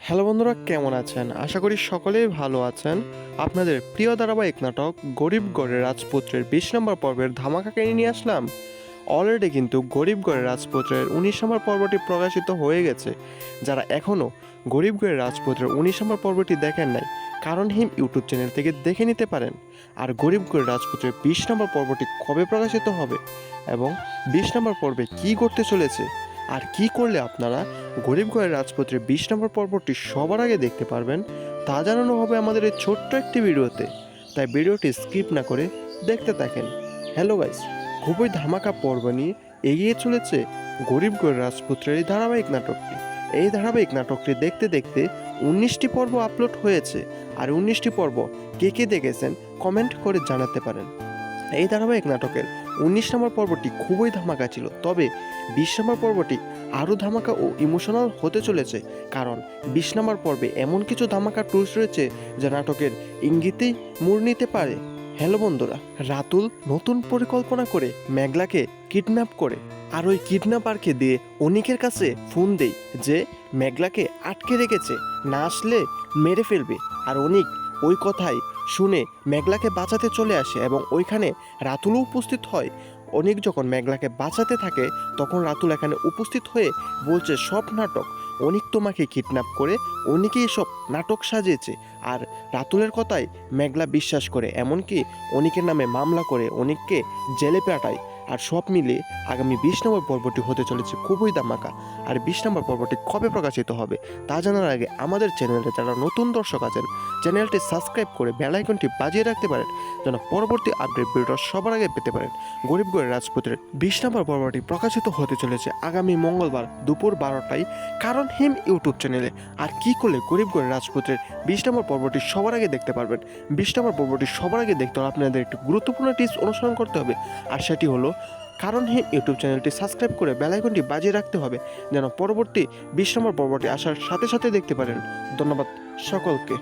Hello বন্ধুরা, কেমন আছেন? আশা করি সকলেই ভালো আছেন। আপনাদের প্রিয় ধারাবাহিক নাটক গরিবগড়ের রাজপুত্রের 20 নম্বর পর্বের ধামাকাকে নিয়ে আসলাম। অলরেডি কিন্তু গরিবগড়ের রাজপুত্রের 19 নম্বর পর্বটি প্রকাশিত হয়ে গেছে। যারা এখনও গরিবগড়ের রাজপুত্রের 19 নম্বর পর্বটি দেখেন নাই, কারণ হিম ইউটিউব চ্যানেল থেকে দেখে নিতে পারেন। আর গরিবগড়ের রাজপুত্রের 20 নম্বর পর্বটি কবে প্রকাশিত হবে এবং 20 নম্বর পর্বে কী করতে চলেছে আর কি করলে আপনারা গরিবগড়ের রাজপুত্রের 20 নম্বর পর্বটি সবার আগে দেখতে পারবেন, তা জানানো হবে আমাদের এই ছোট্ট একটি ভিডিওতে। তাই ভিডিওটি স্কিপ না করে দেখতে থাকেন। হ্যালো গাইস, খুবই ধামাকা পর্ব নিয়ে এগিয়ে চলেছে গরিবগড় রাজপুত্রের এই ধারাবাহিক নাটকটি। এই ধারাবাহিক নাটকটি দেখতে দেখতে 19টি পর্ব আপলোড হয়েছে। আর 19টি পর্ব কে কে দেখেছেন কমেন্ট করে জানাতে পারেন। এই ধারাবাহিক নাটকের 19 নম্বর পর্বটি খুবই ধামাকা ছিল, তবে 20 নম্বর পর্বটি আরও ধামাকা ও ইমোশনাল হতে চলেছে, কারণ 20 নম্বর পর্বে এমন কিছু ধামাকা টুইস্ট রয়েছে যা নাটকের ইঙ্গিতেই মোড় নিতে পারে। হ্যালো বন্ধুরা, রাতুল নতুন পরিকল্পনা করে মেঘলাকে কিডন্যাপ করে, আর ওই কিডন্যাপারকে দিয়ে অনিকের কাছে ফোন দেয় যে মেঘলাকে আটকে রেখেছে, না আসলে মেরে ফেলবে। আর অনিক ওই কথাই শুনে মেঘলাকে বাঁচাতে চলে আসে এবং ওইখানে রাতুলও উপস্থিত হয়। অনিক যখন মেঘলাকে বাঁচাতে থাকে তখন রাতুল এখানে উপস্থিত হয়ে বলছে সব নাটক, অনিক তোমাকে কিডন্যাপ করে অনিকেই সব নাটক সাজিয়েছে। আর রাতুলের কথাই মেঘলা বিশ্বাস করে, এমনকি অনিকের নামে মামলা করে অনিককে জেলে পাঠায়। আর সব মিলে আগামী 20 নম্বর পর্বটি হতে চলেছে খুবই ধামাকা। আর 20 নম্বর পর্বটি কবে প্রকাশিত হবে তা জানার আগে আমাদের চ্যানেলে যারা নতুন দর্শক আছেন চ্যানেলটি সাবস্ক্রাইব করে বেল আইকনটি বাজিয়ে রাখতে পারেন, যেন পরবর্তী আপডেট ভিডিও সবার আগে পেতে পারেন। গরিবগড়ের রাজপুত্রের 20 নম্বর পর্বটি প্রকাশিত হতে চলেছে আগামী মঙ্গলবার দুপুর 12টায় কারণ হিম ইউটিউব চ্যানেলে। আর কি করলে গরিবগড়ের রাজপুত্রের 20 নম্বর পর্বটি সবার আগে দেখতে পারবেন? 20 নম্বর পর্বটি সবার আগে দেখতে হলে আপনাদের একটি গুরুত্বপূর্ণ টিপস অনুসরণ করতে হবে, আর সেটি হলো কারণ হিম ইউটিউব চ্যানেলটি সাবস্ক্রাইব করে বেল আইকনটি বাজিয়ে রাখতে হবে, যেন পরবর্তী 20 নম্বর পর্বটি আসার সাথে সাথে দেখতে পারেন। ধন্যবাদ সকলকে।